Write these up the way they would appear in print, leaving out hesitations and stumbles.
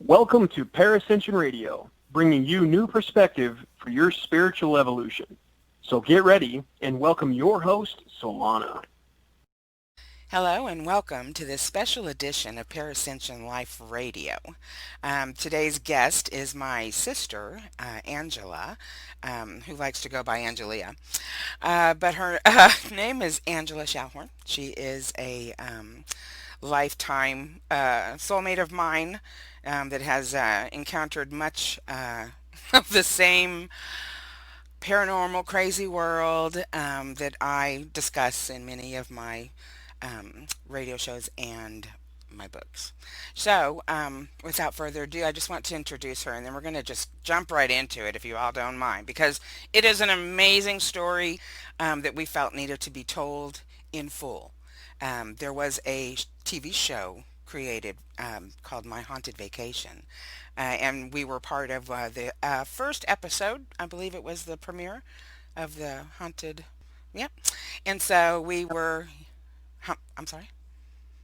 Welcome to Parascension Radio, bringing you new perspective for your spiritual evolution. So get ready and welcome your host, Solana. Hello and welcome to this special edition of Parascension Life Radio. Today's guest is my sister, Angela, who likes to go by Angelia. But her name is Angela Shahorn. She is a lifetime soulmate of mine that has encountered much of the same paranormal crazy world that I discuss in many of my radio shows and my books. So, without further ado, I just want to introduce her and then we're going to just jump right into it if you all don't mind, because it is an amazing story that we felt needed to be told in full. There was a TV show created called My Haunted Vacation. And we were part of the first episode. I believe it was the premiere of the Haunted. Yep. And so we were, I'm sorry?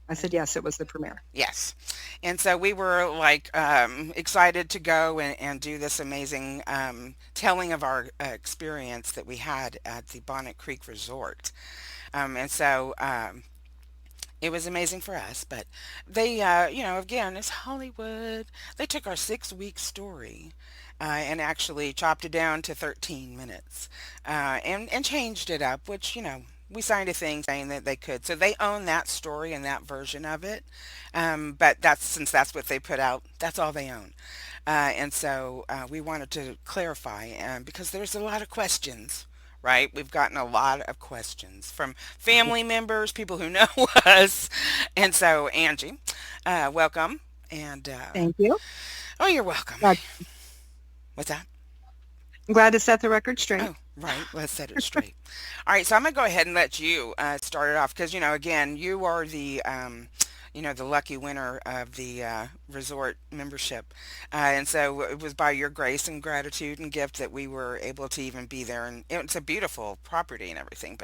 I said, yes, it was the premiere. Yes. And so we were like excited to go and do this amazing telling of our experience that we had at the Bonnet Creek Resort. And so it was amazing for us, but they, again, it's Hollywood. They took our 6-week story and actually chopped it down to 13 minutes and changed it up, which, we signed a thing saying that they could. So they own that story and that version of it. But since that's what they put out, that's all they own. And so we wanted to clarify because there's a lot of questions. Right? We've gotten a lot of questions from family members, people who know us. And so, Angie, welcome. And, Thank you. oh, you're welcome. Glad- What's that? I'm glad to set the record straight. Oh, right. Let's set it straight. All right. So I'm going to go ahead and let you start it off because, again, you are the lucky winner of the resort membership. And so it was by your grace and gratitude and gift that we were able to even be there. And it's a beautiful property and everything,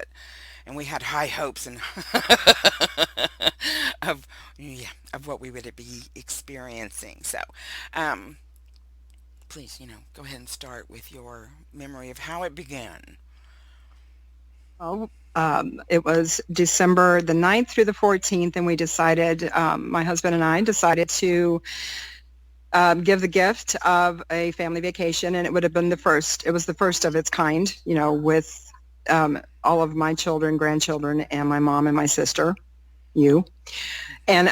and we had high hopes and of what we would be experiencing. So, please, go ahead and start with your memory of how it began. Oh, it was December the 9th through the 14th, and we decided, my husband and I decided to give the gift of a family vacation, and it would have been it was the first of its kind, with all of my children, grandchildren, and my mom and my sister, you. And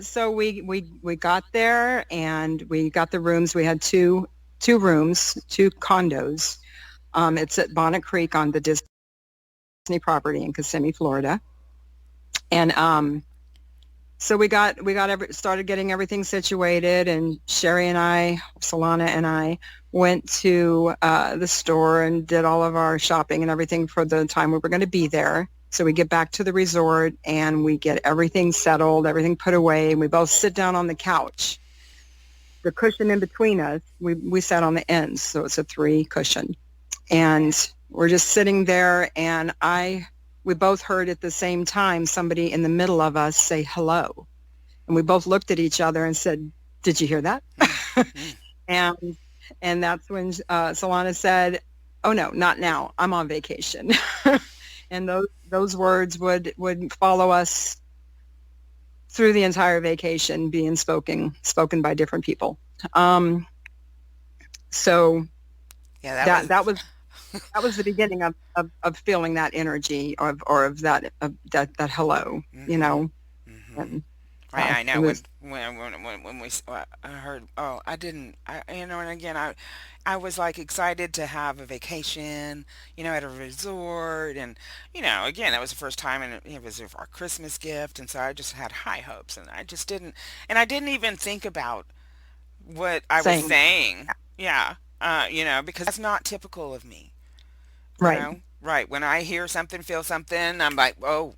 so we got there, and we got the rooms. We had two rooms, two condos. It's at Bonnet Creek on the Disney property in Kissimmee, Florida. And so we started getting everything situated, and Sheri and I, Solana and I, went to the store and did all of our shopping and everything for the time we were going to be there. So we get back to the resort and we get everything settled, everything put away, and we both sit down on the couch. The cushion in between us, we sat on the ends, so it's a 3 cushion. And we're just sitting there, and we both heard at the same time somebody in the middle of us say hello. And we both looked at each other and said, "Did you hear that?" and that's when Solana said, "Oh no, not now. I'm on vacation." And those words would follow us through the entire vacation, being spoken by different people. So Yeah, that was the beginning of feeling that energy of that hello, Mm-hmm. And, right, I know was, when we I heard, and again I was like excited to have a vacation, at a resort, and again that was the first time, and it was our Christmas gift, and so I just had high hopes, and I didn't even think about what I was saying, yeah, because that's not typical of me, right. right, when I hear something, feel something, I'm like, oh,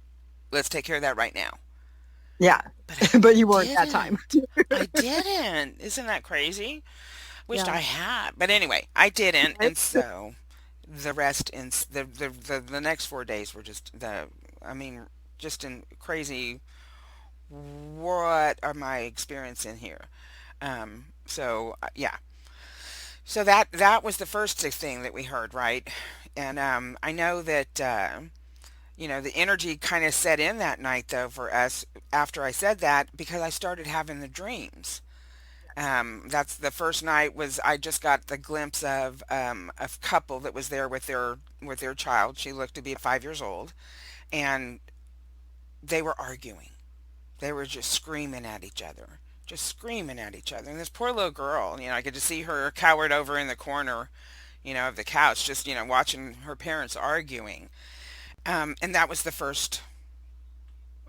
let's take care of that right now. Yeah, But I but you weren't that time. I didn't. Isn't that crazy? Wished Yeah. I had. But anyway, I didn't, Right. and so the rest in the next 4 days were just in crazy what am I experiencing here? Yeah. So that was the first thing that we heard, right? And I know that the energy kind of set in that night though for us after I said that because I started having the dreams. That's the first night was I just got the glimpse of a couple that was there with their child. She looked to be 5 years old, and they were arguing. They were just screaming at each other, just screaming at each other. And this poor little girl, I could just see her cowered over in the corner, of the couch, just watching her parents arguing. And that was the first.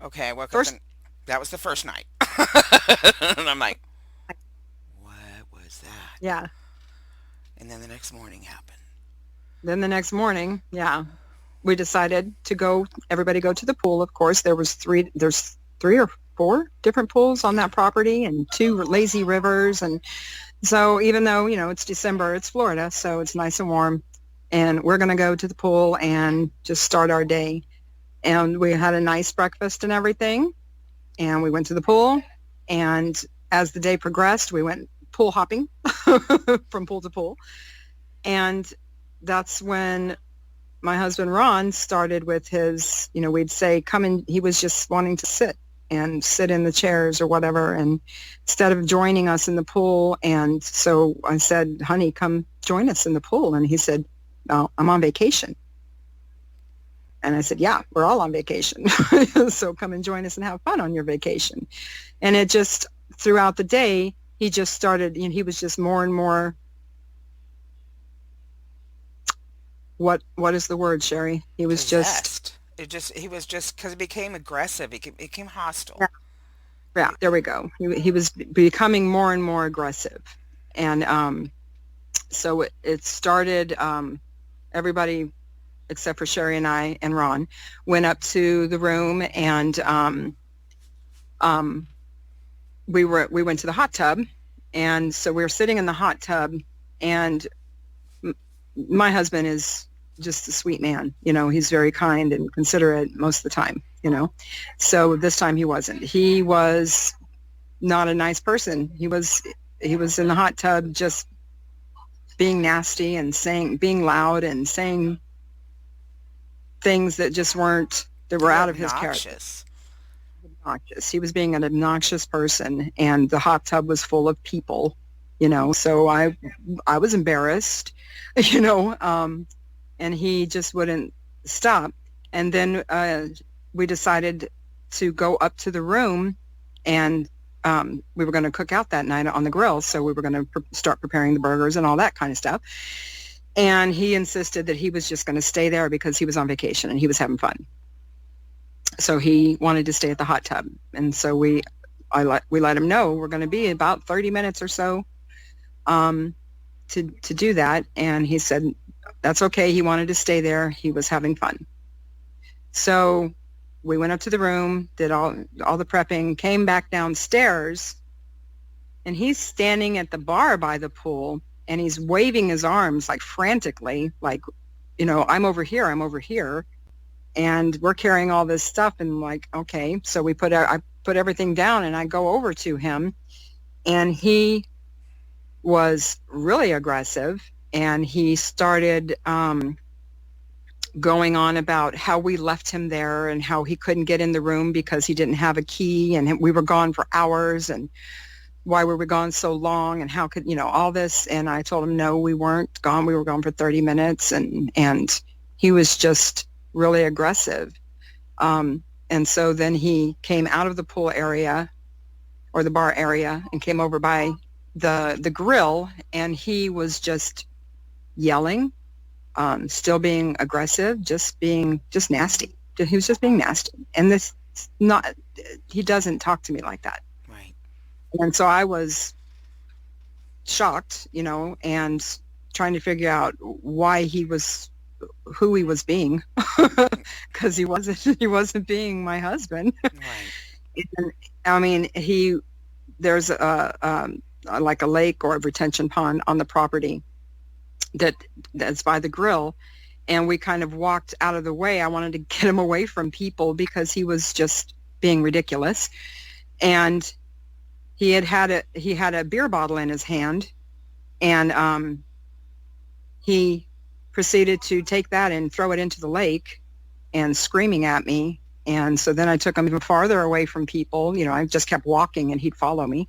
Okay, I woke up First, and that was the first night, and I'm like, what was that? yeah. And then the next morning happened. Then the next morning, yeah, we decided to everybody go to the pool. Of course, there's three or four different pools on that property and two lazy rivers. And so even though, it's December, it's Florida, so it's nice and warm. And we're going to go to the pool and just start our day. And we had a nice breakfast and everything. And we went to the pool. And as the day progressed, we went pool hopping from pool to pool. And that's when my husband Ron started with his, we'd say, come in. He was just wanting to sit in the chairs or whatever. And instead of joining us in the pool. And so I said, honey, come join us in the pool. And he said, no, I'm on vacation. And I said, yeah, we're all on vacation. So come and join us and have fun on your vacation. And it just, throughout the day, he just started, he was just more and more, what is the word, Sheri? He was Possessed. He was just, because it became aggressive. It became hostile. Yeah, there we go. He was becoming more and more aggressive. And so it started, everybody except for Sheri and I and Ron went up to the room, and we went to the hot tub. And so we were sitting in the hot tub, and my husband is just a sweet man. He's very kind and considerate most of the time, So this time he wasn't. He was not a nice person. He was in the hot tub just being nasty and being loud and saying things that just were out of his character. Obnoxious. He was being an obnoxious person, and the hot tub was full of people, so I was embarrassed, and he just wouldn't stop. And then we decided to go up to the room, and we were going to cook out that night on the grill, so we were going to start preparing the burgers and all that kind of stuff. And he insisted that he was just going to stay there because he was on vacation and he was having fun. So he wanted to stay at the hot tub. And so we let him know we're going to be about 30 minutes or so to do that. And he said that's okay. He wanted to stay there. He was having fun. So we went up to the room, did all the prepping, came back downstairs, and he's standing at the bar by the pool. And he's waving his arms like frantically, like, I'm over here. And we're carrying all this stuff, and like, okay. So I put everything down, and I go over to him, and he was really aggressive, and he started going on about how we left him there and how he couldn't get in the room because he didn't have a key, and we were gone for hours, and why were we gone so long, and how could, all this. And I told him, no, we weren't gone. We were gone for 30 minutes. And he was just really aggressive. And so then he came out of the pool area or the bar area and came over by the grill, and he was just yelling, still being aggressive, just nasty. He was just being nasty. And he doesn't talk to me like that. And so I was shocked, and trying to figure out who he was being, because he wasn't being my husband. Right. And, I mean, there's like a lake or a retention pond on the property that's by the grill, and we kind of walked out of the way. I wanted to get him away from people because he was just being ridiculous. and he had a beer bottle in his hand, and he proceeded to take that and throw it into the lake and screaming at me. And so then I took him even farther away from people. I just kept walking and he'd follow me.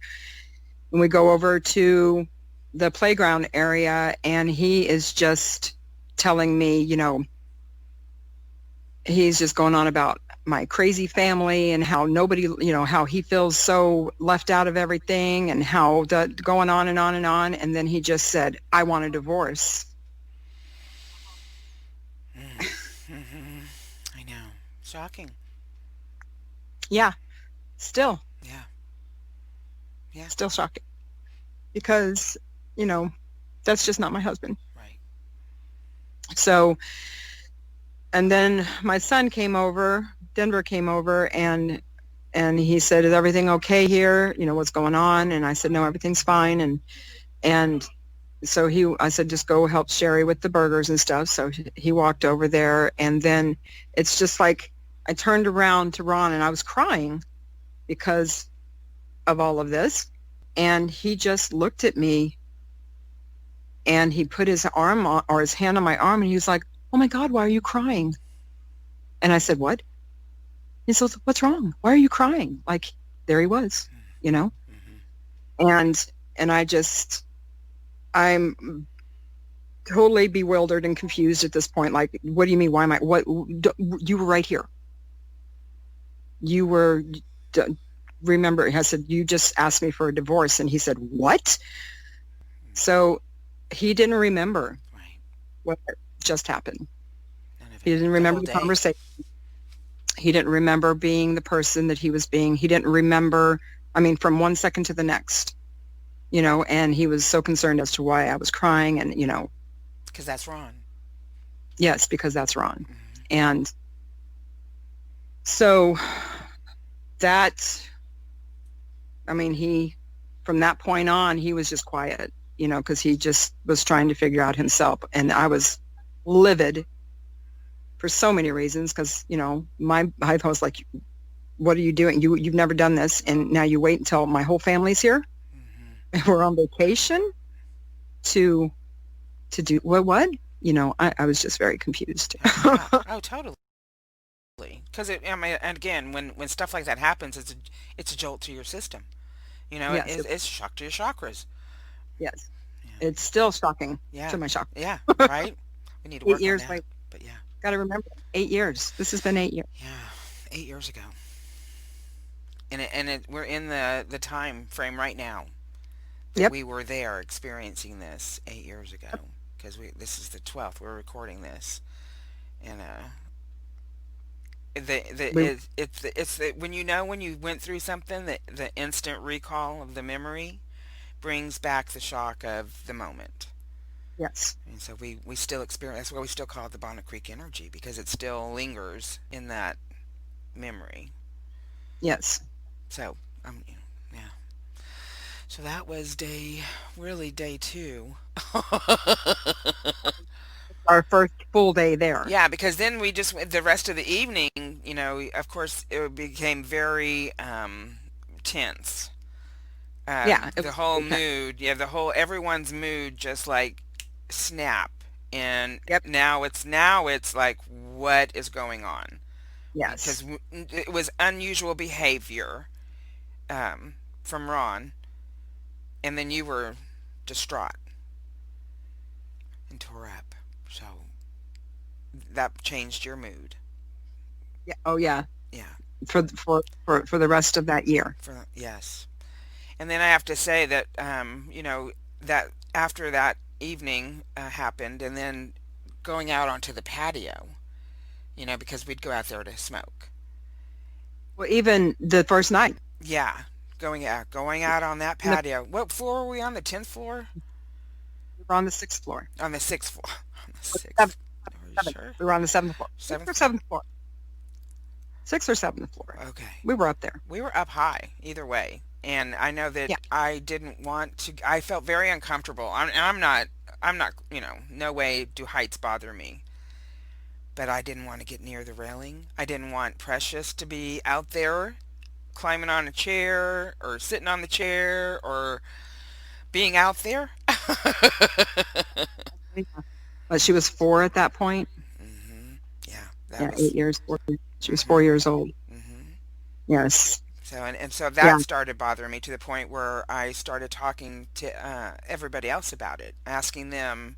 And we go over to the playground area and he is just telling me, he's just going on about my crazy family and how nobody, how he feels so left out of everything and how going on and on and on. And then he just said, I want a divorce. Mm-hmm. I know. Shocking. Yeah, still. Yeah. Yeah. Still shocking. Because, that's just not my husband. Right. So, and then my son came over, Denver came over, and he said, is everything okay here? What's going on? And I said, no, everything's fine. And so I said, just go help Sheri with the burgers and stuff. So he walked over there, and then it's just like I turned around to Ron and I was crying because of all of this. And he just looked at me and he put his arm on, or his hand on my arm, and he was like, oh my God, why are you crying? And I said, what? He said, what's wrong? Why are you crying? Like, there he was, Mm-hmm. And I'm totally bewildered and confused at this point. Like, what do you mean? Why am I, you were right here. You were, remember, I said, you just asked me for a divorce. And he said, what? So he didn't remember what just happened. He didn't remember the conversation. He didn't remember being the person that he was being. He didn't remember, from one second to the next, and he was so concerned as to why I was crying and, Because that's Ron. Yes, because that's Ron. Mm-hmm. And so that, from that point on, he was just quiet, because he just was trying to figure out himself. And I was livid for so many reasons because, my wife was like, what are you doing? You've never done this. And now you wait until my whole family's here. Mm-hmm. And we're on vacation to do what? I was just very confused. Yeah. Oh, totally. Because and again, when stuff like that happens, it's a jolt to your system. Yes, it's a shock to your chakras. Yes. Yeah. It's still shocking Yeah. to my shock. Yeah. Right. We need to work 8 years on that. later. But yeah. Got to remember, 8 years. This has been 8 years. Yeah. 8 years ago. We're in the time frame right now that Yep. we were there experiencing this 8 years ago. Because this is the 12th. We're recording this, and when you went through something, the instant recall of the memory brings back the shock of the moment. Yes. And so we still experience. That's why we still call it the Bonnet Creek energy, because it still lingers in that memory. Yes. So yeah. So that was day 2. Our first full day there. Yeah, because then we just the rest of the evening, of course, it became very tense. Yeah. The whole mood, everyone's mood just like snap, and Yep. now it's like, what is going on? Yes. Because it was unusual behavior from Ron, and then you were distraught and tore up. So that changed your mood. Yeah. Oh yeah. Yeah. For the rest of that year. Yes. And then I have to say that that after that evening happened, and then going out onto the patio, because we'd go out there to smoke. Well, even the first night. Yeah, going out on that patio. What floor were we on? The 10th floor? We were on the 6th floor. On the 6th floor. On the 6th. Seventh. Are you sure? We were on the 7th floor. 7th 6th or 7th floor. 6th or 7th floor. Okay. We were up there. We were up high, either way. And I know that I didn't want to. I felt very uncomfortable. I'm not. No way do heights bother me. But I didn't want to get near the railing. I didn't want Precious to be out there climbing on a chair or sitting on the chair or being out there. But she was 4 at that point. hmm Yeah, that Yeah, 8 was. years. She was 4 hmm years old. hmm Yes. So and so Yeah. that started bothering me to the point where I started talking to everybody else about it, asking them,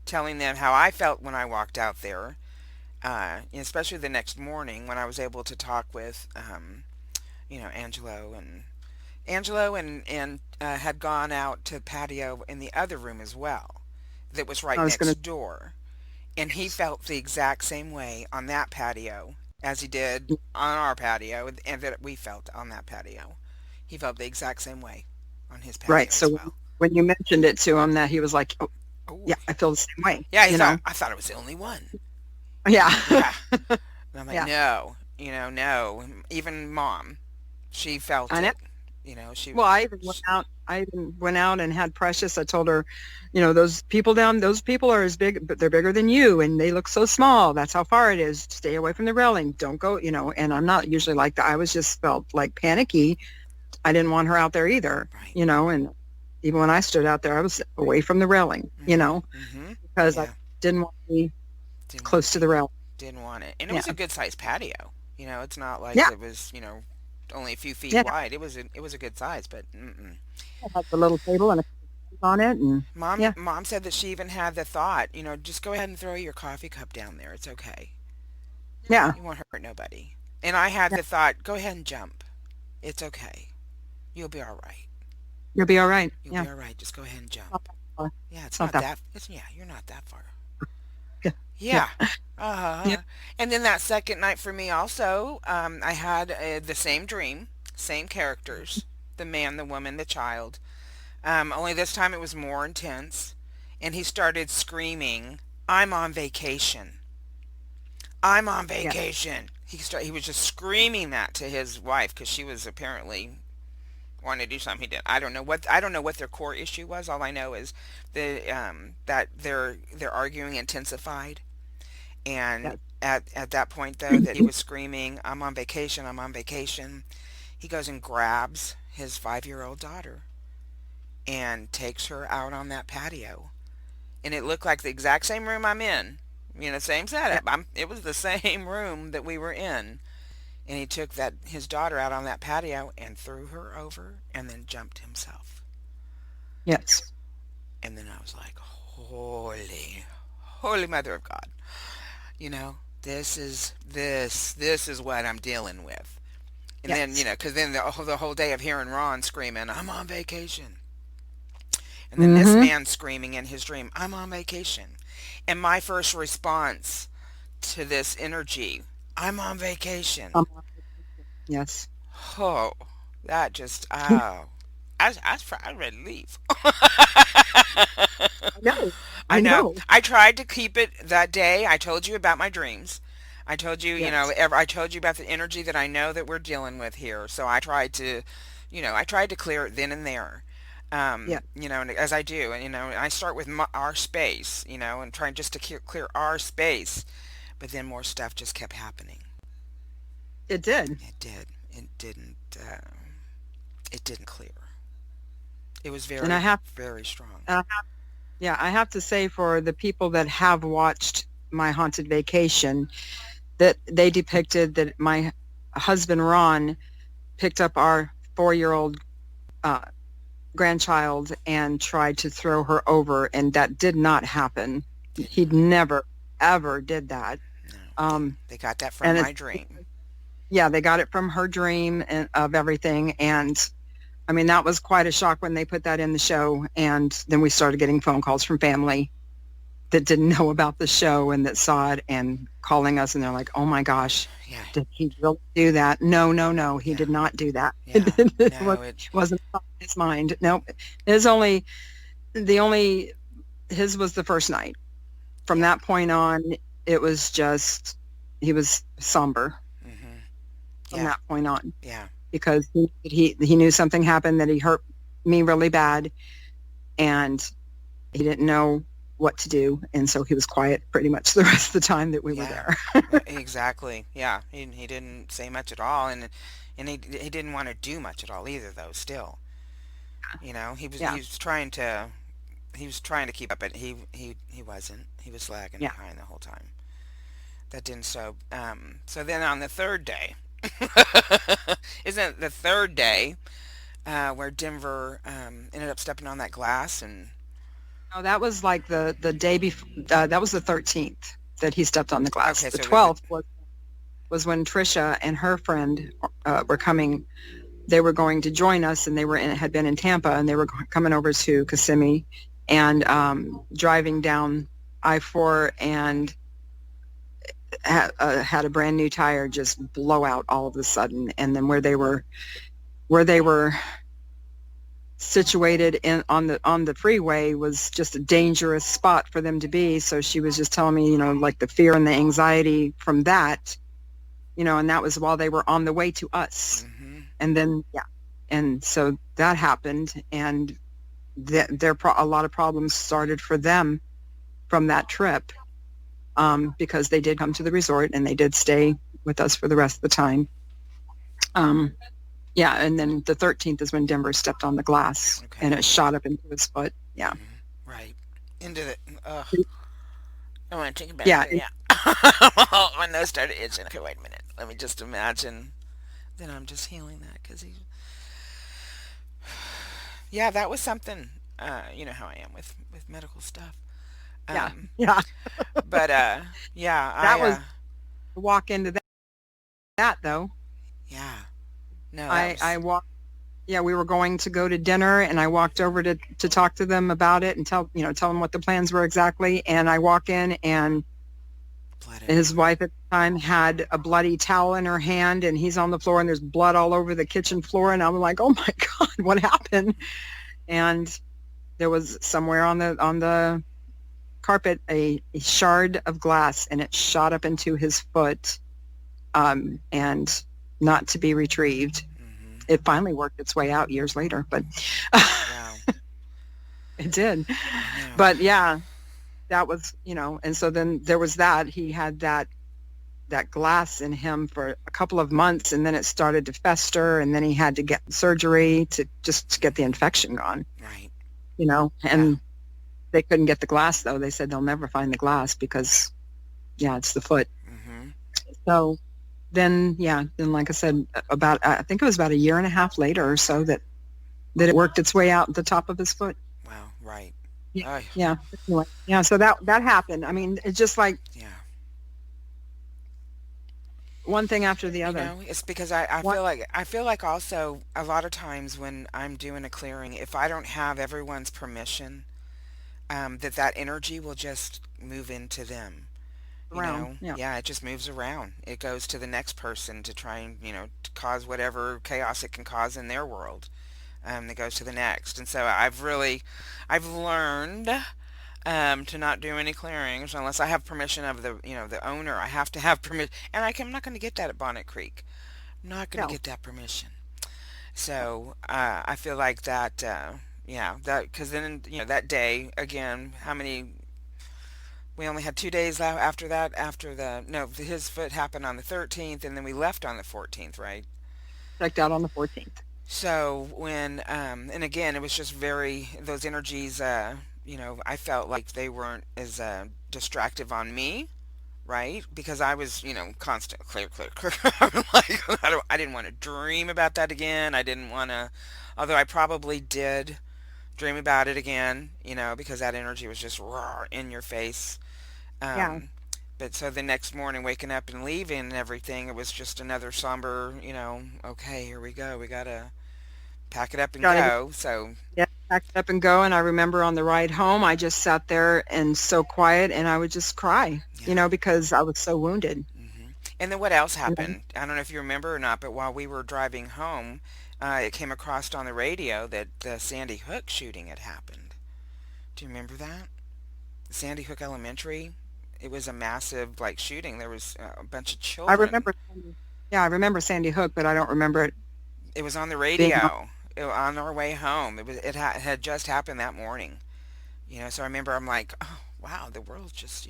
telling them how I felt when I walked out there. Especially the next morning when I was able to talk with, Angelo and had gone out to patio in the other room as well, that was right I was going next door, and he felt the exact same way on that patio as he did to, on our patio, and that we felt on that patio. He felt the exact same way on his right. patio So as well. when you mentioned it to him, that he was like, oh, Oh, yeah, I feel the same way, yeah. He you thought know? I thought it was the only one. Yeah. Yeah, and I'm like, Yeah. no, no. Even mom, she felt I know. it. She, Well, I even went she out. I even went out and had Precious. I told her, those people are as big, but they're bigger than you, and they look so small. That's how far it is. Stay away from the railing. Don't go, And I'm not usually like that. I was just felt like panicky. I didn't want her out there either, right. And even when I stood out there, I was away from the railing, because I Yeah, didn't want to be didn't want to close to be, the railing. didn't want it, and it Yeah. was a good sized patio. It's not like Yeah. it was, only a few feet Yeah. wide. It was a good size, but I had the little table and a on it, and mom yeah. mom said that she even had the thought, just go ahead and throw your coffee cup down there. It's okay. Yeah. You won't hurt nobody. And I had Yeah. the thought, go ahead and jump. It's okay. You'll be all right. You'll be all right. You'll Yeah. be all right. Just go ahead and Not jump. that far. Yeah, it's Not not that that. You're not that far. Yeah. Yeah. Yeah. Yeah. And then that second night for me also, I had the same dream, same characters, the man, the woman, the child. Only this time it was more intense, and he started screaming, "I'm on vacation. I'm on Yeah. vacation." He was just screaming that to his wife because she was apparently wanting to do something he did. I don't know what their core issue was. All I know is that their arguing intensified. Yeah. And at that point, though, that he was screaming, "I'm on vacation, I'm on vacation," he goes and grabs his 5-year-old daughter and takes her out on that patio. And it looked like the exact same room I'm in. Same Yeah. setup. It was the same room that we were in. And he took his daughter out on that patio and threw her over and then jumped himself. Yes. And then I was like, holy, holy mother of God. This is what I'm dealing with. And then, Yes. because then the whole day of hearing Ron screaming, "I'm on vacation." And then this Mm-hmm. man screaming in his dream, "I'm on vacation." And my first response to this energy, "I'm on vacation." Um, yes. Oh, that just, I'm ready to leave. I know. I I know. know. I tried to keep it that day. I told you about my dreams. I told you, Yes. I told you about the energy that I know that we're dealing with here. So I tried to clear it then and there. Yeah. And as I do, and I start with our space, and trying just to clear our space, but then more stuff just kept happening. It did. It did. It didn't. It didn't clear. It was And I very, have, very strong. uh, yeah, I have to say for the people that have watched my haunted vacation, that they depicted that my husband Ron picked up our 4-year-old uh, grandchild and tried to throw her over, and that did not happen. Did He'd not. never ever did that. No. They Um, they got that from and my it's dream. yeah, they got it from her dream and of everything. And I mean, that was quite a shock when they put that in the show. And then we started getting phone calls from family that didn't know about the show and that saw it and calling us, and they're like, "Oh my gosh, Yeah. did he really do that?" No, no, no, he Yeah. did not do that. Yeah. It No, it wasn't on his mind. No, his only the only his was the first night. From yeah. that point on, it was just he was somber Mhm. from Yeah. that point on, Yeah. because he knew something happened, that he hurt me really bad, and he didn't know what to do, and so he was quiet pretty much the rest of the time that we were Yeah, there. exactly. Yeah, he didn't say much at all, and he didn't want to do much at all either, though. Still, Yeah, he was trying to keep up, but he wasn't. He was lagging yeah. behind the whole time. That didn't so then on the third day, isn't it the third day where Denver ended up stepping on that glass and No, that was like the day before. That was the 13th that he stepped on the glass. okay, The so it was 12th was when Trisha and her friend were coming. They were going to join us, and had been in Tampa, and they were coming over to Kissimmee, and driving down I-4, and had a brand new tire just blow out all of a sudden, and then where they were situated on the freeway was just a dangerous spot for them to be. So she was just telling me, like the fear and the anxiety from that, and that was while they were on the way to us. hmm And then, yeah. And so that happened, and a lot of problems started for them from that trip, because they did come to the resort and they did stay with us for the rest of the time. Um, yeah, and then the 13th is when Denver stepped on the glass and okay, it shot up into his foot. Yeah. right into the I want to take it back Yeah. there. Yeah, my nose started itching. Okay, wait a minute. Let me just imagine. Then I'm just healing that because he. Yeah, that was something. You know how I am with medical stuff. Yeah. Um, Yeah. but yeah, That was a walk into that though. yeah, no, that I was walked. Yeah, we were going to go to dinner, and I walked over to talk to them about it and tell them what the plans were exactly. And I walk in, and blood his everywhere. wife at the time had a bloody towel in her hand, and he's on the floor, and there's blood all over the kitchen floor. And I'm like, oh my God, what happened? And there was somewhere on the carpet a shard of glass, and it shot up into his foot, and not to be retrieved. hmm It finally worked its way out years later, but Wow, it did. I know. But yeah, that was, and so then there was that. He had that glass in him for a couple of months, and then it started to fester, and then he had to get surgery to get the infection gone, Right. Yeah. and they couldn't get the glass, though. They said they'll never find the glass because, yeah, it's the foot. hmm So then, yeah, then like I said, I think it was about a year and a half later or so that it worked its way out the top of his foot. Wow. Right. Yeah. Oh, Yeah. Anyway, yeah. So that happened. I mean, it's just like yeah. one thing after the other. It's because I One, feel like also a lot of times when I'm doing a clearing, if I don't have everyone's permission, that energy will just move into them. around. Yeah. Yeah, it just moves around. It goes to the next person to try and to cause whatever chaos it can cause in their world. That goes to the next, and so I've learned to not do any clearings unless I have permission of the owner. I have to have permission, and I'm not going to get that at Bonnet Creek. I'm not going to No. get that permission. So I feel like that. Yeah, that because then that day again, how many? We only had 2 days left after that. After his foot happened on the 13th, and then we left on the 14th, right? Checked out on the 14th. So and again, it was just those energies. I felt like they weren't as distractive on me, right? Because I was, constant clear, clear, clear. I'm like, I didn't want to dream about that again. I didn't want to, although I probably did dream about it again, because that energy was just raw in your face. Yeah. Um, but so the next morning, waking up and leaving and everything, it was just another somber, okay, here we go. We gotta pack it up and Got to go. So, Yeah, pack it up and go. And I remember on the ride home, I just sat there and so quiet, and I would just cry, yeah. because I was so wounded. And then what else You know? happened? I don't know if you remember or not, but while we were driving home, it came across on the radio that the Sandy Hook shooting had happened. Do you remember that? Sandy Hook Elementary. It was a massive shooting. There was a bunch of I children. remember. Yeah, I remember Sandy Hook, but I don't remember it It was on the being on. radio on our way home. It had just happened that morning. So I remember I'm like, oh wow, the world's just,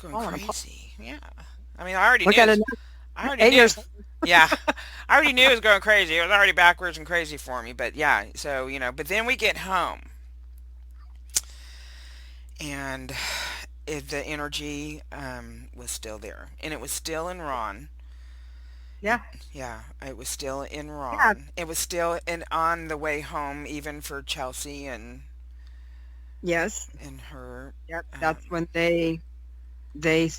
going falling apart. crazy. Yeah. I mean, I already Look knew. at it I already 8 knew. years. Yeah. I already knew it was going crazy. It was already backwards and crazy for me. But yeah, so, but then we get home and the energy was still there. And it was still in Ron. Yeah. Yeah, it was still in Yeah. Ron. It was still on the way home, even for Chelsea Yes. and her. Yep. That's Um, when they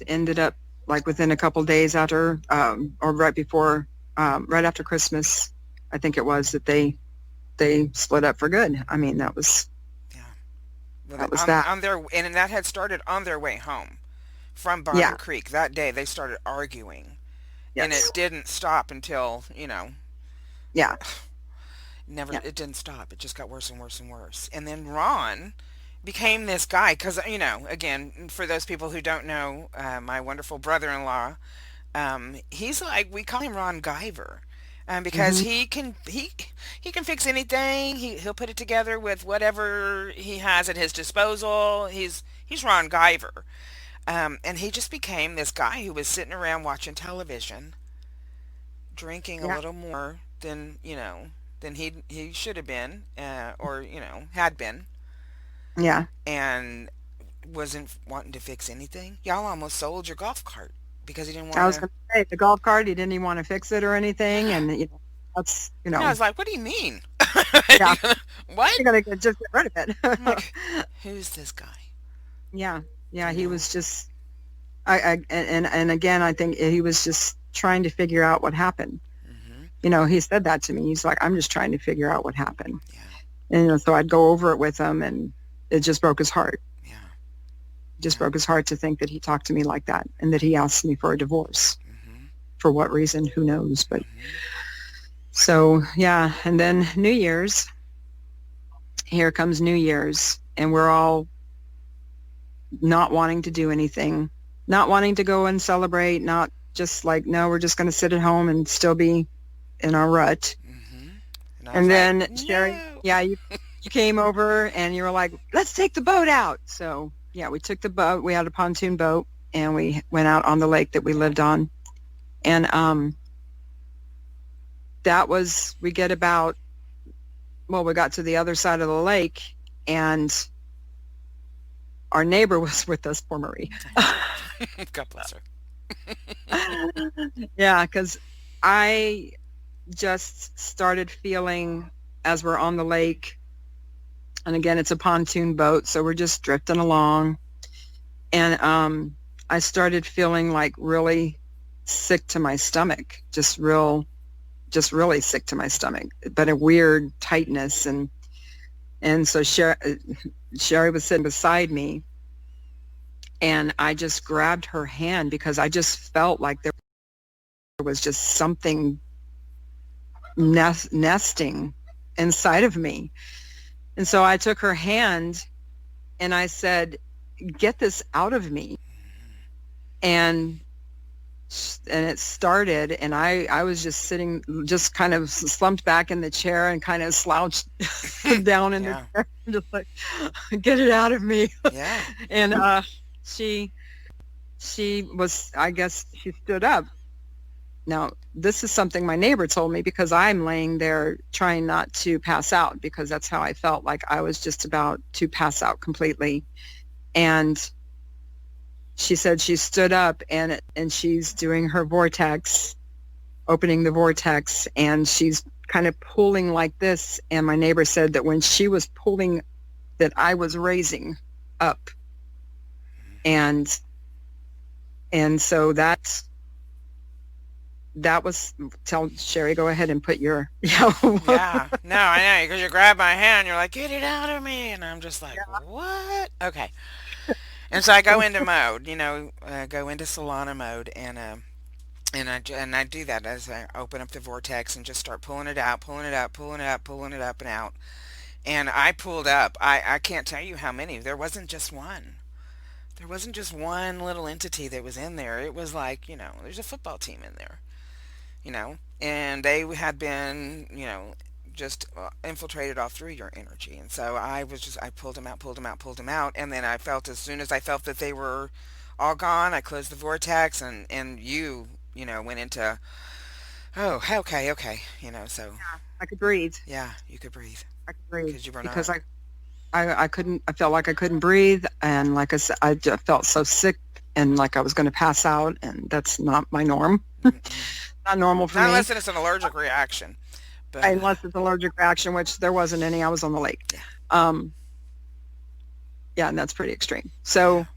ended up like within a couple days after, or right before, right after Christmas, I think it was that they split up for good. I mean, yeah. Well, that was that. on their and that had started on their way home from Yeah. Bonnet Creek that day. They started arguing, and Yes. it didn't stop until Yeah. never. Yeah. It didn't stop. It just got worse and worse and worse. And then Ron became this guy because again, for those people who don't know, my wonderful brother-in-law. He's like we call him Ron Guyver, because Hmm. he can fix anything. He'll put it together with whatever he has at his disposal. He's Ron Guyver, and he just became this guy who was sitting around watching television, drinking a Yeah. little more than he should have been, or had been, Yeah. and wasn't wanting to fix anything. Y'all almost sold your golf cart because he didn't I want was to. going to say the golf cart. He didn't even want to fix it or anything, Yeah. and that's Yeah, I was like, what do you mean? yeah. What? You're gonna just get rid of I'm it. like, who's this guy? Yeah. Yeah. You He know? was just. And again, I think he was just trying to figure out what happened. Hmm. He said that to me. He's like, I'm just trying to figure out what happened. Yeah, And so I'd go over it with him, and it just broke his heart. yeah, Just yeah. broke his heart to think that he talked to me like that, and that he asked me for a divorce. Hmm. For what reason? Who knows? But Hmm. so yeah, and then New Year's. Here comes New Year's, and we're all not wanting to do anything, not wanting to go and celebrate, not just like, no, we're just going to sit at home and still be in our rut. Hmm. And I was And like, then Sheri, no. yeah, you came over and you were like, let's take the boat out. So yeah, we took the boat. We had a pontoon boat and we went out on the lake that we lived on. And we get about, well, we got to the other side of the lake and our neighbor was with us, poor Marie. God bless her. Yeah, because I just started feeling as we're on the lake, and again, it's a pontoon boat, so we're just drifting along. And I started feeling like really sick to my stomach, just really sick to my stomach, but a weird tightness. And so Sheri was sitting beside me, and I just grabbed her hand because I just felt like there was just something nesting inside of me. And so I took her hand and I said, get this out of me. And it started, and I was just sitting, just kind of slumped back in the chair and kind of slouched down in the Yeah, chair, just like, get it out of me. yeah. And she was, I guess she stood up. Now, this is something my neighbor told me because I'm laying there trying not to pass out, because that's how I felt, like I was just about to pass out completely. And she said she stood up and she's doing her vortex, opening the vortex, and she's kind of pulling like this. And my neighbor said that when she was pulling, that I was raising up. And so that was, tell Sheri, go ahead and put your, Yeah. No, I know, because you grab my hand, you're like, get it out of me. And I'm just like, what? Okay. And so I go into mode, go into Solana mode, and I do that as I open up the vortex and just start pulling it out, pulling it up, pulling it up, pulling it up and out. And I pulled up. I can't tell you how many. There wasn't just one. There wasn't just one little entity that was in there. It was like, there's a football team in there, and they had been, just infiltrated all through your energy. And so I pulled him out, pulled him out, pulled him out, and then I felt as soon as I felt that they were all gone, I closed the vortex, and went into, oh, okay, okay, so I could breathe. yeah, you could breathe I could breathe because you were because not. I couldn't. I felt like I couldn't breathe, and like I said, I just felt so sick and like I was going to pass out, and that's not my norm. Mm-mm. Not normal for Not me, unless it's an allergic reaction, but unless it's allergic reaction, which there wasn't any. I was on the lake. yeah, Um, yeah, and that's pretty extreme. yeah, So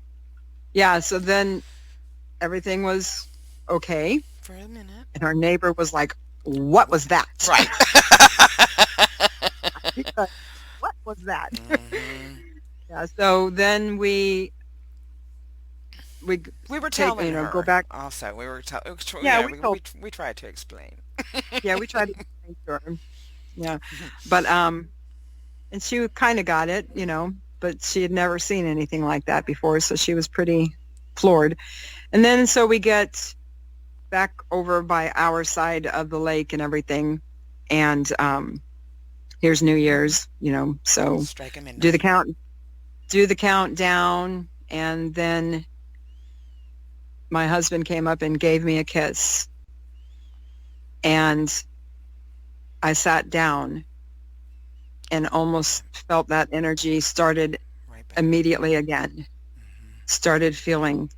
yeah, so then everything was okay, for a minute, and our neighbor was like, "What was that?" right. Because, what was that? Hmm. Yeah. So then we We were take telling go her back. also. We were Yeah, we told. we tried to explain. Yeah, we tried to explain to her. Yeah, but and she kind of got it, but she had never seen anything like that before, so she was pretty floored. And then so we get back over by our side of the lake and everything, and here's New Year's, so Strike a do the midnight. count, do the countdown, and then my husband came up and gave me a kiss, and I sat down and almost felt that energy started Right back. immediately again. Hmm. Started feeling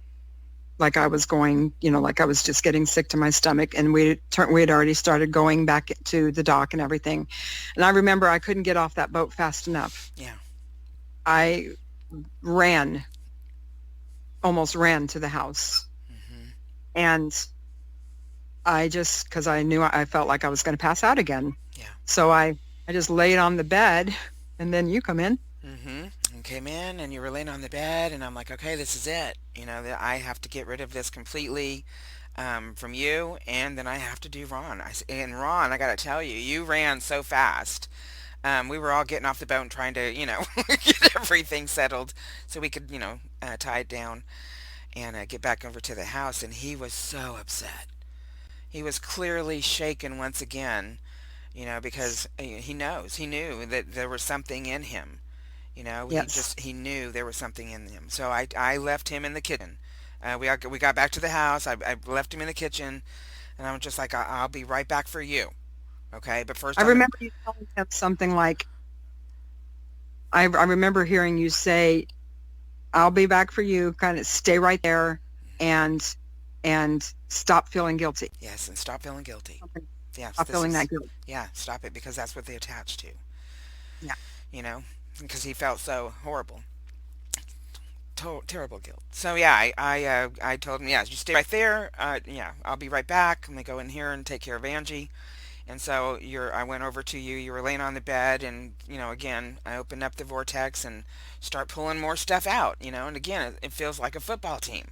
like I was going, like I was just getting sick to my stomach, and we had already started going back to the dock and everything. And I remember I couldn't get off that boat fast enough. Yeah. I ran, almost ran to the house, Hmm. and because I knew I felt like I was going to pass out again. Yeah. So I just laid on the bed, and then you come in. Hmm. And came in, and you were laying on the bed, and I'm like, okay, this is it. That I have to get rid of this completely, from you, and then I have to do Ron. And Ron, I got to tell you, you ran so fast. We were all getting off the boat and trying to, get everything settled so we could, tie it down and get back over to the house. And he was so upset. He was clearly shaken once again, because he knew that there was something in him. Yes. He knew there was something in him. So I left him in the kitchen. We got back to the house. I left him in the kitchen, and I was just like, I'll be right back for you. Okay, but first I I'm gonna. remember you telling him something like, I remember hearing you say, I'll be back for you, kind of stay right there, and stop feeling guilty. Yes, and stop feeling guilty. Something, Yes, stop this feeling that is. guilt. Yeah, stop it because that's what they attach to. Yeah. You know, because he felt so horrible. Terrible guilt. So yeah, I told him, yeah, you stay right there. Yeah, I'll be right back. I'm gonna go in here and take care of Angie. And so I went over to you. You were laying on the bed, and again, I opened up the vortex and start pulling more stuff out. And again, it feels like a football team.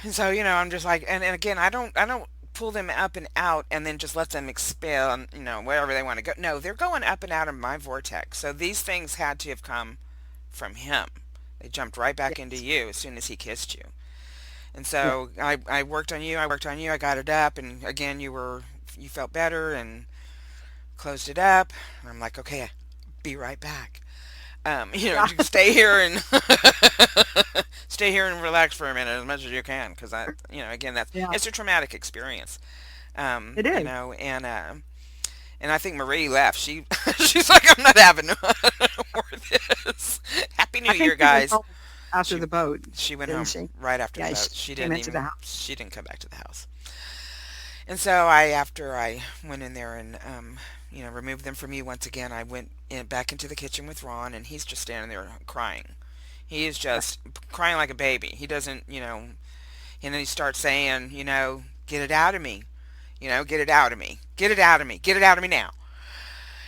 And so I'm just like, and again, I don't pull them up and out and then just let them expel, and wherever they want to go. No, they're going up and out of my vortex. So these things had to have come from him. They jumped right back into Yes. you as soon as he kissed you. And Yeah. so I worked on you. I worked on you. I got it up, and again, you felt better and closed it up. And I'm like, okay, be right back. Yeah. You can stay here and stay here and relax for a minute as much as you can, because again, Yeah. it's a traumatic experience. It is. And I think Marie left. She's like, I'm not having no more of this. Happy New I think Year, she went guys. home after She the boat, she went didn't home she? right after the Yeah, boat. she came into the house. She didn't come back to the house. And so after I went in there and removed them from you once again, I went back into the kitchen with Ron, and he's just standing there crying. He is Yeah. just crying like a baby. He doesn't, and then he starts saying, get it out of me, get it out of me, get it out of me, get it out of me now.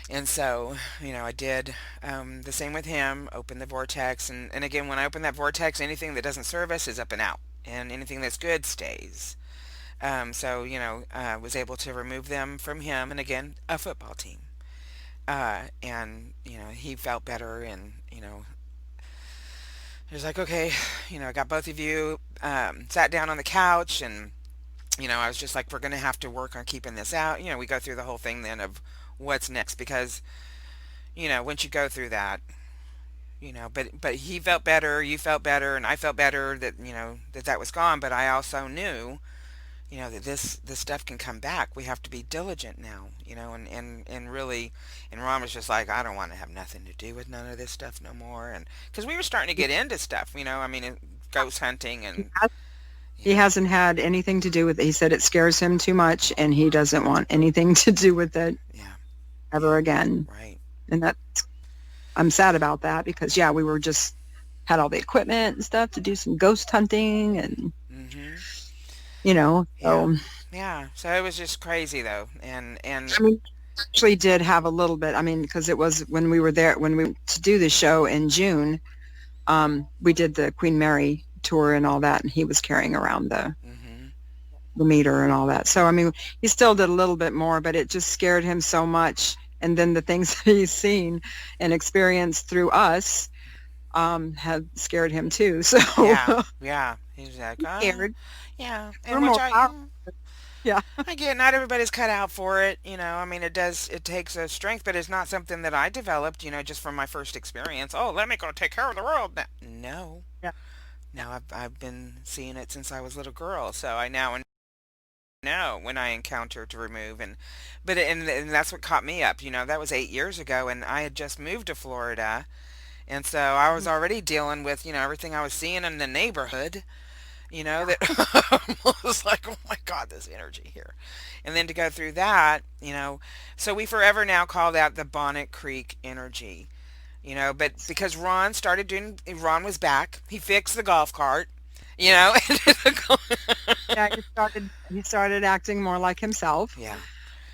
And so, I did the same with him, open the vortex. And again, when I open that vortex, anything that doesn't serve us is up and out. And anything that's good stays. So, was able to remove them from him. And again, a football team. And, he felt better. And, he was like, okay, I got both of you, sat down on the couch, and I was just like, we're going to have to work on keeping this out. We go through the whole thing then of what's next because, once you go through that, but he felt better, you felt better, and I felt better that, that was gone. But I also knew, that this stuff can come back. We have to be diligent now, and really, and Ron was just like, I don't want to have nothing to do with none of this stuff no more. And because we were starting to get into stuff, I mean, ghost hunting and, He hasn't had anything to do with it. He said it scares him too much, and he doesn't want anything to do with it yeah, ever again. right. And I'm sad about that because, yeah, we were just had all the equipment and stuff to do some ghost hunting and, Hmm. so. Yeah. Yeah. So it was just crazy though. And I mean, actually did have a little bit. I mean, because it was when we were there, when we to do the show in June, we did the Queen Mary tour and all that, and he was carrying around hmm. the meter and all that. So, I mean, he still did a little bit more, but it just scared him so much. And then the things that he's seen and experienced through us have scared him too. So Yeah. Yeah. He's like, scared. yeah. We're And which more powerful. Yeah. I get, not everybody's cut out for it. I mean, it takes a strength, but it's not something that I developed, just from my first experience. Oh, let me go take care of the world. No. Yeah. No, I've been seeing it since I was a little girl. So I now know when I encounter to remove and that's what caught me up. That was 8 years ago and I had just moved to Florida. And so I was already dealing with, everything I was seeing in the neighborhood, that was like, oh my God, this energy here. And then to go through that, so we forever now call that the Bonnet Creek energy, but because Ron was back, he fixed the golf cart, you know. Yeah, he started acting more like himself Yeah,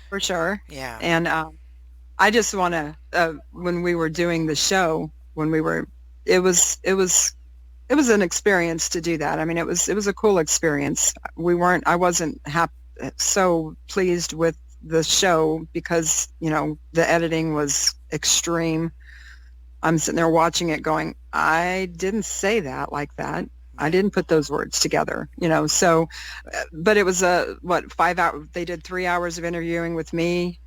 for sure. yeah, And I just want to when we were doing the show, when we were, it was an experience to do that. I mean, it was a cool experience. I wasn't so pleased with the show because, the editing was extreme. I'm sitting there watching it going, I didn't say that like that. I didn't put those words together, so, but it was 5 hours. They did 3 hours of interviewing with me,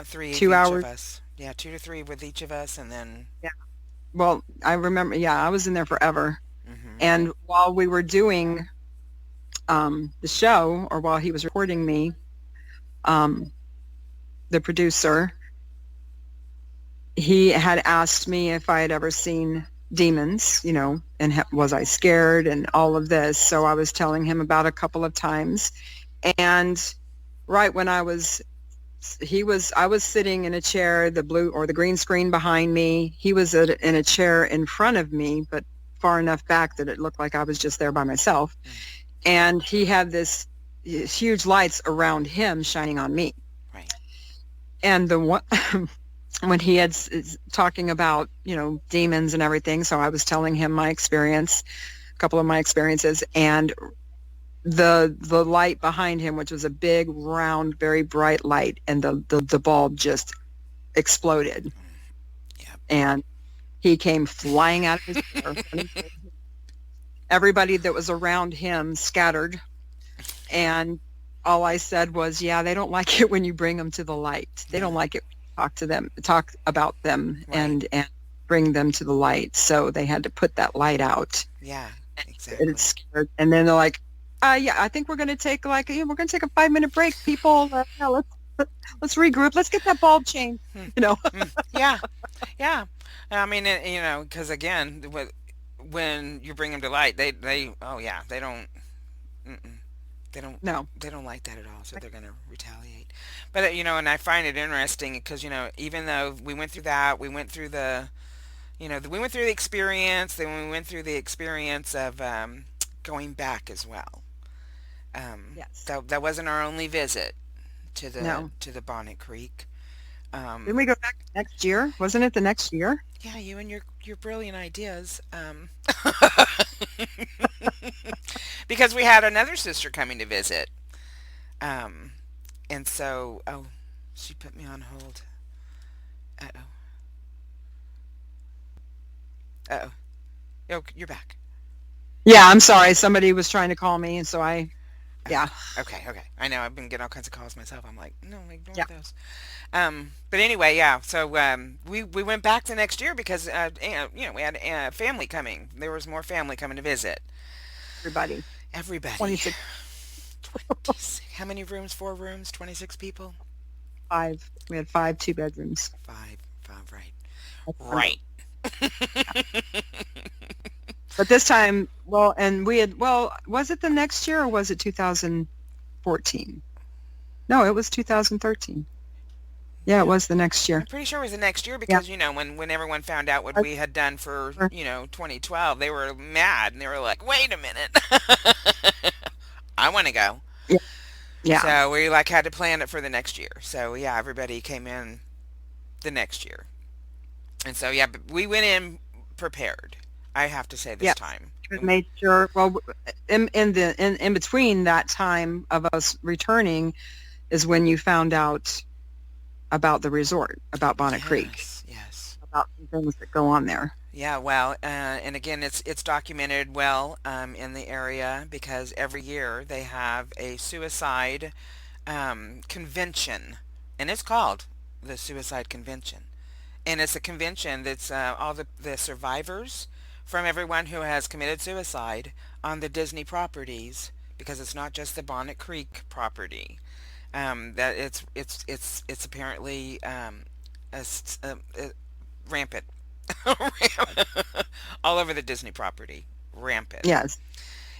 three of 2 each of hours. us. Yeah, 2 to 3 with each of us, and then. Yeah. Well, I remember, yeah, I was in there forever. Hmm. And while we were doing the show, or while he was recording me, the producer, he had asked me if I had ever seen demons, and was I scared and all of this. So I was telling him about a couple of times. And right when I was sitting in a chair, the blue or the green screen behind me. He was in a chair in front of me, but far enough back that it looked like I was just there by myself. And he had these huge lights around him shining on me. Right. And the one when he had talking about, demons and everything, so I was telling him my experience, a couple of my experiences, and the light behind him, which was a big, round, very bright light, and the bulb just exploded. Yep. And he came flying out of his chair. Everybody that was around him scattered, and all I said was, yeah, they don't like it when you bring them to the light. They don't like it when you talk about them, Right. and bring them to the light. So they had to put that light out. Yeah, exactly. It's scared. And then they're like, yeah, I think we're going to take we're going to take a 5-minute break, people. Let's regroup. Let's get that bulb changed. Yeah, yeah. I mean, because again, when you bring them to light, oh yeah, they don't, mm-mm, No. they don't like that at all. So they're gonna retaliate. But and I find it interesting because even though we went through that, we went through we went through the experience, then we went through the experience of going back as well. Yes. That wasn't our only visit to No. the Bonnet Creek. Didn't we go back next year? Wasn't it the next year? Yeah, you and your brilliant ideas. Because we had another sister coming to visit. Um, and so, oh, she put me on hold. Uh-oh. Uh-oh. Oh, you're back. Yeah, I'm sorry. Somebody was trying to call me, and so I Yeah. Okay, okay. I know I've been getting all kinds of calls myself. I'm like, no, ignore Yeah. those. But anyway, yeah. So we went back the next year because we had family coming. There was more family coming to visit. Everybody. Everybody. 26, 26. How many rooms? 4 rooms. 26 people. 5. We had 5 2 bedrooms. Five. Right. That's condo. Right. But this time, well, and we had, well, was it the next year or was it 2014? No, it was 2013. Yeah, it was the next year. I'm pretty sure it was the next year Yeah. because when everyone found out what we had done for 2012, they were mad and they were like, "Wait a minute, I want to go." Yeah. Yeah. So we like had to plan it for the next year. So yeah, everybody came in the next year, and so yeah, but we went in prepared. I have to say this Yeah. time. We made sure, well, in between that time of us returning is when you found out about the resort, about Bonnet Creek, Yes, yes. about some things that go on there. Yeah, well, and again, it's documented well in the area because every year they have a suicide convention, and it's called the Suicide Convention. And it's a convention that's all the survivors from everyone who has committed suicide on the Disney properties, because it's not just the Bonnet Creek property. That it's apparently rampant, all over the Disney property, rampant. Yes.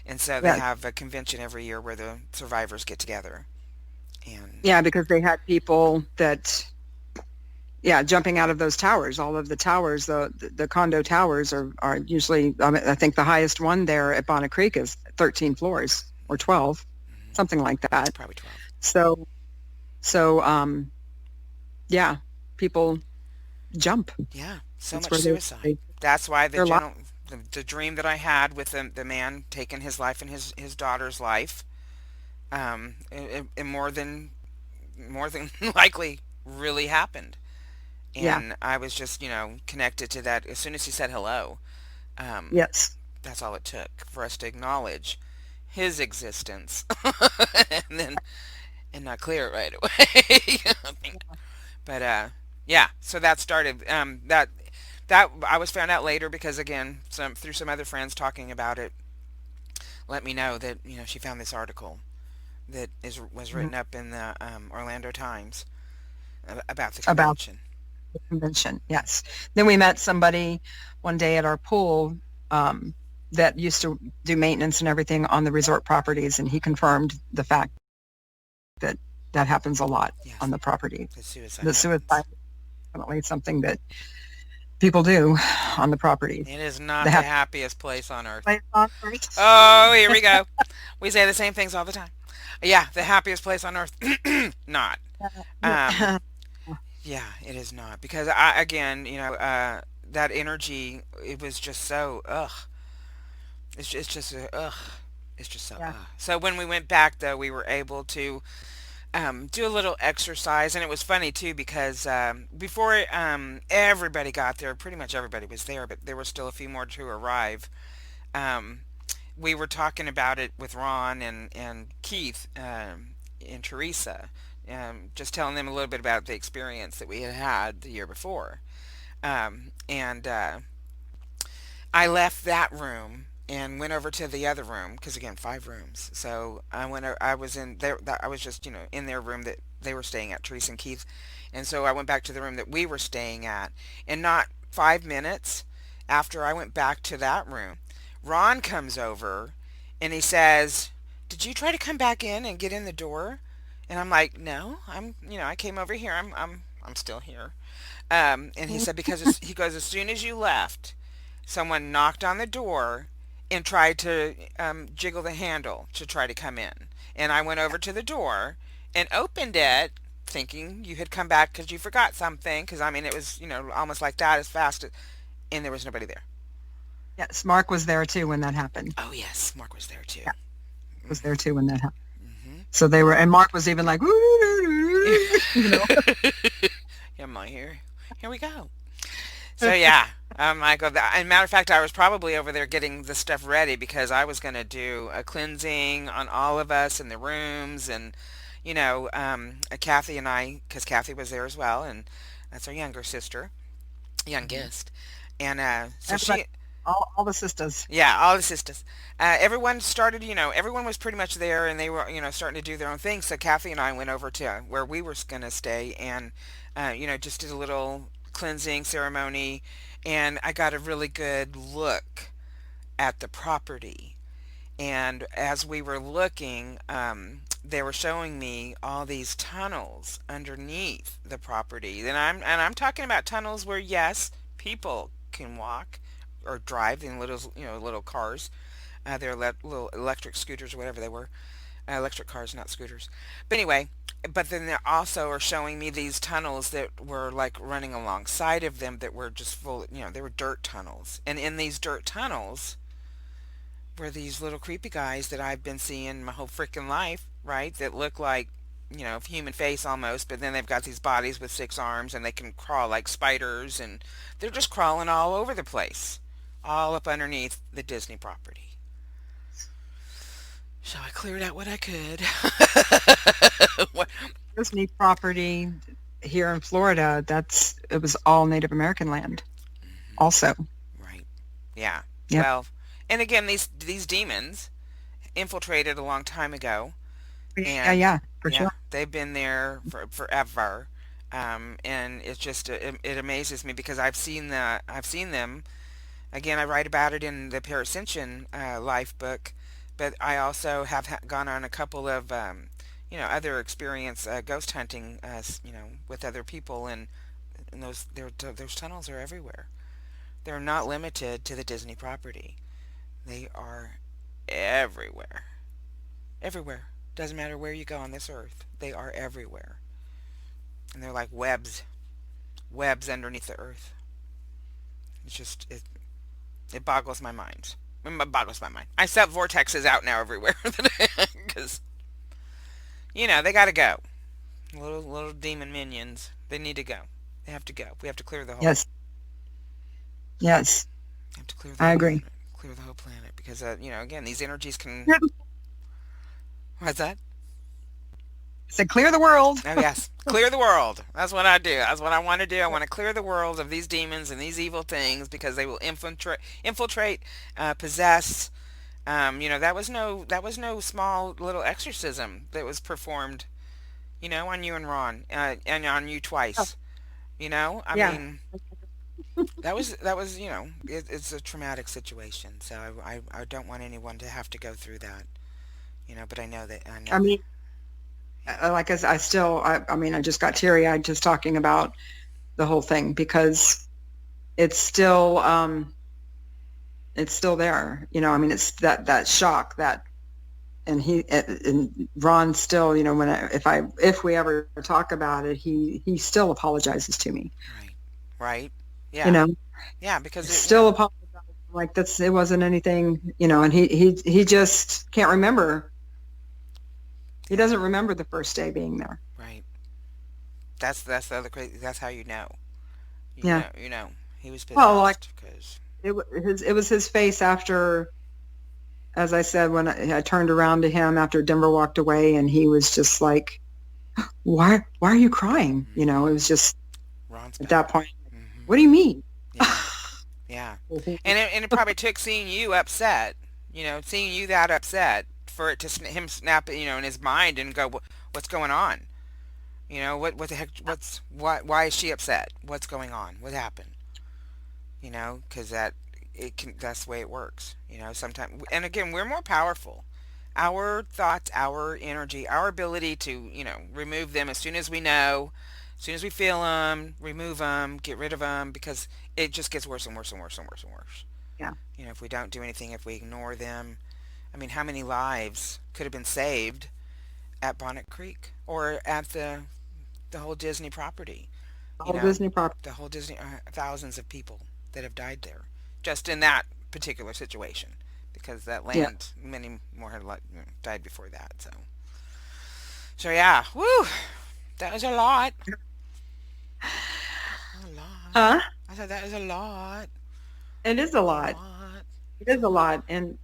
And so they Yes. have a convention every year where the survivors get together. And Yeah, because they had people that, yeah, jumping out of those towers. All of the towers, the condo towers are usually, I think the highest one there at Bonnet Creek is 13 floors or 12, something like that. probably 12. So, yeah, people jump. Yeah, so That's much where suicide. That's why they're li- the dream that I had with the man taking his life and his daughter's life, it more than likely really happened. Yeah. And I was just, connected to that. As soon as he said hello, Yes. that's all it took for us to acknowledge his existence, and not clear it right away. But yeah, so that started that I was found out later because again, through some other friends talking about it, let me know that she found this article that was written up in the Orlando Times about the About convention. the convention. Yes. Then we met somebody one day at our pool that used to do maintenance and everything on the resort properties, and he confirmed the fact that that happens a lot Yes, on the property. the suicide. The happens. suicide is definitely something that people do on the properties. It is not They the have happiest place on earth. place on first. Oh, here we go. We say the same things all the time. Yeah, the happiest place on earth. Not. Um, yeah, it is not because again, that energy. It was just so ugh. It's just ugh. It's just so Yeah. ugh. So when we went back, though, we were able to do a little exercise, and it was funny too because before everybody got there, pretty much everybody was there, but there were still a few more to arrive. Um, we were talking about it with Ron and Keith and Teresa, just telling them a little bit about the experience that we had had the year before. And I left that room and went over to the other room because again, 5 rooms. So I was in there. I was just in their room that they were staying at, Teresa and Keith. And so I went back to the room that we were staying at, and not 5 minutes after I went back to that room, Ron comes over and he says, "Did you try to come back in and get in the door?" And I'm like, "No, I came over here. I'm still here." And he said he goes, "As soon as you left, someone knocked on the door and tried to jiggle the handle to try to come in. And I went over to the door and opened it, thinking you had come back because you forgot something. Because I mean, it was almost like that, as fast as, and there was nobody there." Yes, Mark was there too when that happened. Oh yes, Mark was there too. Yeah. Was there too when that happened. Mm-hmm. So they were, and Mark was even like, Yeah, I'm like, here we go. So yeah, Michael, and matter of fact, I was probably over there getting the stuff ready because I was going to do a cleansing on all of us in the rooms, and Kathy and I, because Kathy was there as well, and that's our younger sister, Mhm. youngest, and so Everybody, she, all the sisters. yeah, all the sisters. Everyone started, everyone was pretty much there, and they were, starting to do their own thing. So Kathy and I went over to where we were going to stay, and just did a little cleansing ceremony, and I got a really good look at the property. And as we were looking, they were showing me all these tunnels underneath the property. And I'm talking about tunnels where, yes, people can walk or drive in little cars. They're little electric scooters or whatever they were. Electric cars, not scooters. But anyway, but then they also are showing me these tunnels that were like running alongside of them that were just full. They were dirt tunnels, and in these dirt tunnels were these little creepy guys that I've been seeing my whole freaking life, right? That look like, human face almost, but then they've got these bodies with six arms and they can crawl like spiders, and they're just crawling all over the place, all up underneath the Disney property. So I cleared out what I could. What? Disney property here in Florida, it was all Native American land Mhm. also. Right. Yeah. Yep. Well, and again, these demons infiltrated a long time ago, Yeah, and yeah, for yeah, sure. they've been there for forever. And it's just it amazes me because I've seen them again. I write about it in the Parascension life book, but I also have gone on a couple of other experience ghost hunting with other people, and those tunnels are everywhere. They're not limited to the Disney property. They are everywhere. Everywhere. Doesn't matter where you go on this earth. They are everywhere. And they're like webs underneath the earth. It's just it boggles my mind. It boggles my mind. I set vortexes out now everywhere because they got to go. Little demon minions. They need to go. They have to go. We have to clear the whole. Yes, yes, We have to clear the I whole agree. planet. Clear the whole planet because again these energies can. What's that? Said clear the world. Oh yes, clear the world. That's what I do. That's what I want to do. I want to clear the world of these demons and these evil things because they will infiltrate, possess. That was no small little exorcism that was performed. On you and Ron, and on you Oh, twice. I yeah. mean, that was it's a traumatic situation. So I don't want anyone to have to go through that. But I know that I I know. mean, Yeah. like I still, I mean, I just got teary-eyed just talking about the whole thing because it's still, it's still there. I mean, it's that shock that, and Ron still, if we ever talk about it, he still apologizes to me. Right. Right. You Yeah. know, Yeah. Because still apologizes. Like it wasn't anything, and he just can't remember. He Yeah. doesn't remember the first day being there. Right. That's the other crazy. That's how you know. You Yeah. know. He was Well, like possessed because. it was his face after, as I said, when I turned around to him after Denver walked away, and he was just like, why are you crying? It Hmm. was just Ron's at that back. point, Hmm. what do you mean? Yeah. Yeah. And it probably took seeing you upset. Seeing you that upset for it to him snap. In his mind and go, What's going on? What the heck? Why is she upset? What's going on? What happened? Because that's the way it works. Sometimes, and again, we're more powerful. Our thoughts, our energy, our ability to, remove them as soon as we know, as soon as we feel them, remove them, get rid of them, because it just gets worse and worse and worse and worse and worse. Yeah. If we don't do anything, if we ignore them, I mean, how many lives could have been saved at Bonnet Creek or at the whole Disney property? The You whole know, Disney property. the whole Disney, thousands of people that have died there, just in that particular situation, because that Yeah. land, many more had died before that. So yeah, woo, that was a lot, a lot. Huh? I said that was a lot. It is a lot. What? It is a lot. And,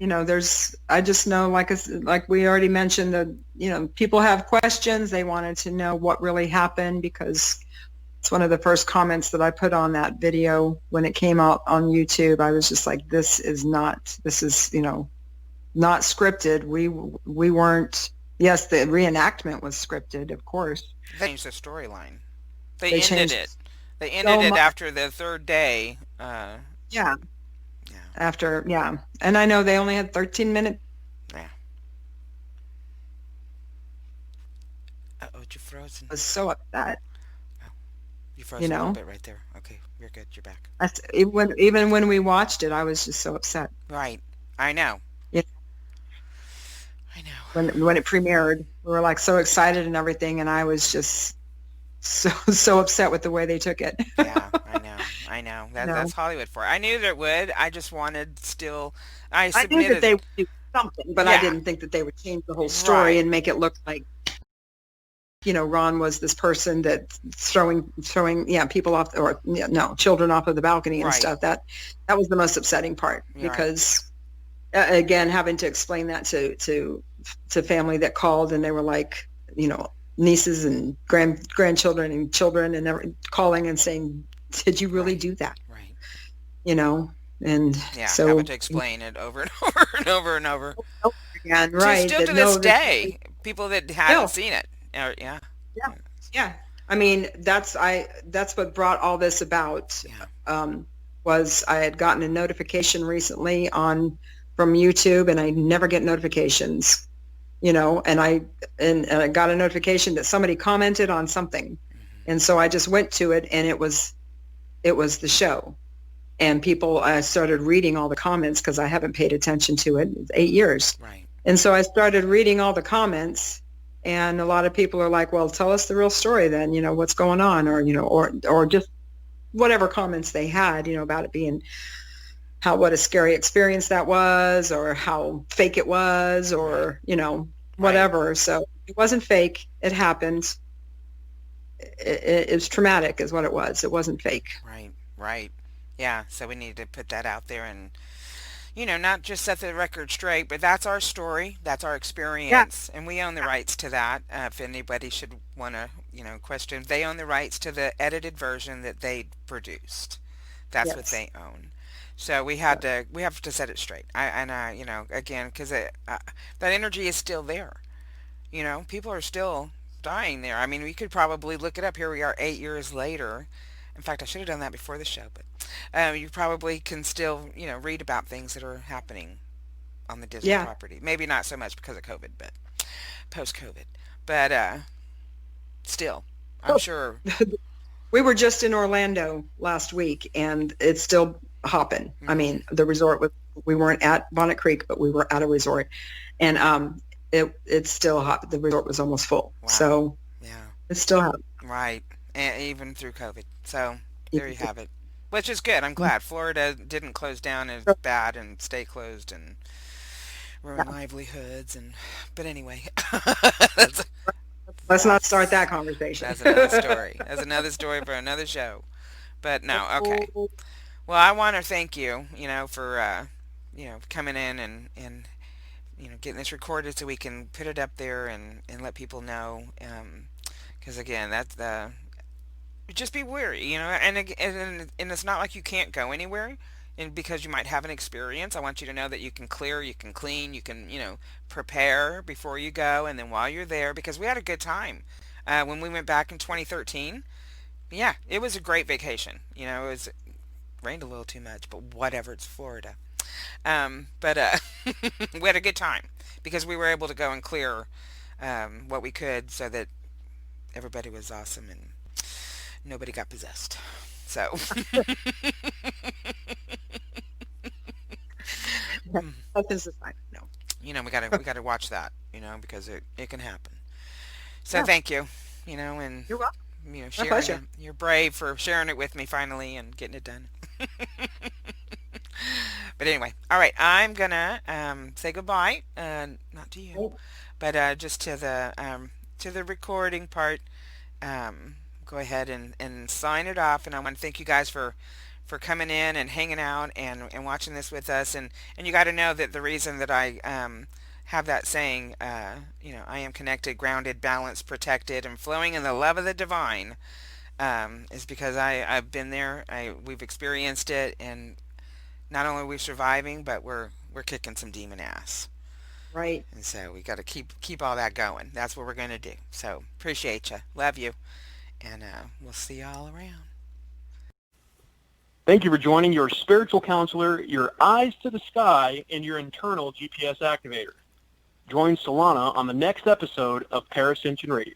I just know, like we already mentioned, that, people have questions. They wanted to know what really happened, because it's one of the first comments that I put on that video when it came out on YouTube. I was just like, this is, not scripted. We weren't, yes, the reenactment was scripted, of course. They changed the storyline. They They ended changed it. They ended so it much. after the third day. Yeah. Yeah. After, yeah. And I know they only had 13 minutes. Yeah. Uh-oh, you frozen. I was so upset, Oh, you froze you a little know. bit right there. Okay, you're good. You're back. Even when we watched it, I was just so upset. Right. I know. You know, I know. when it premiered, we were like so excited and everything, and I was just so upset with the way they took it. Yeah, I know. I know. That's Hollywood for. I knew that it would. I just wanted still. I I knew that submitted. they would do something, but I Yeah. didn't think that they would change the whole story Right. and make it look like, Ron was this person that throwing people off, or no, children off of the balcony and Right. stuff. That was the most upsetting part, You're right. because again, having to explain that to family that called, and they were like, nieces and grandchildren and children, and calling and saying, did you really Right. do that? Right. And Yeah, so having to explain it over and over and over and over. again, right, Still that to this no, day, people that hadn't still, seen it. Yeah. yeah, yeah. I mean, that's what brought all this about. Yeah. Was I had gotten a notification recently from YouTube, and I never get notifications, and I got a notification that somebody commented on something, and so I just went to it, and it was the show, and I started reading all the comments, because I haven't paid attention to it. It's 8 years. Right. And so I started reading all the comments, and a lot of people are like, well, tell us the real story then, what's going on, or, or just whatever comments they had, about it being what a scary experience that was, or how fake it was, or, whatever. Right. So it wasn't fake. It happened. It was traumatic is what it was. It wasn't fake. Right. Right. Yeah. So we need to put that out there and, not just set the record straight, but that's our story. That's our experience. Yeah. And we own the rights to that. If anybody should want to, question, they own the rights to the edited version that they produced. That's yes. What they own. So we have to set it straight. Again, because that energy is still there. People are still dying there. I mean, we could probably look it up. Here we are 8 years later. In fact, I should have done that before the show, but you probably can still, read about things that are happening on the Disney property. Maybe not so much because of COVID, but post-COVID. But still, I'm sure. We were just in Orlando last week, and it's still hopping. Mm-hmm. I mean, the resort we weren't at Bonnet Creek, but we were at a resort, and it's still hot. The resort was almost full. Wow. So yeah, it's still hot. Right. And even through COVID. So there you have it. Which is good. I'm glad. Florida didn't close down as bad and stay closed and ruin livelihoods. But anyway, let's not start that conversation. That's another story. That's another story for another show. But no, okay. Well, I want to thank you, for coming in and getting this recorded so we can put it up there and let people know. Because again, that's just be wary, and it's not like you can't go anywhere, and because you might have an experience. I want you to know that you can clear, you can clean, you can, prepare before you go, and then while you're there, because we had a good time when we went back in 2013. Yeah, it was a great vacation. It rained a little too much, but whatever, it's Florida. But we had a good time because we were able to go and clear what we could, so that everybody was awesome and nobody got possessed. So nothing's a sign. No. We gotta watch that, because it can happen. So thank you, and you're welcome. Sharing you're brave for sharing it with me finally and getting it done. But anyway, all right, I'm gonna say goodbye, not to you, but just to the recording part. Go ahead and sign it off, and I want to thank you guys for coming in and hanging out and watching this with us. And you got to know that the reason that I have that saying, I am connected, grounded, balanced, protected, and flowing in the love of the divine, is because I've been there. We've experienced it, and not only are we surviving, but we're kicking some demon ass. Right. And so we got to keep all that going. That's what we're going to do. So appreciate you. Love you. And we'll see you all around. Thank you for joining your spiritual counselor, your eyes to the sky, and your internal GPS activator. Join Solana on the next episode of Parascension Radio.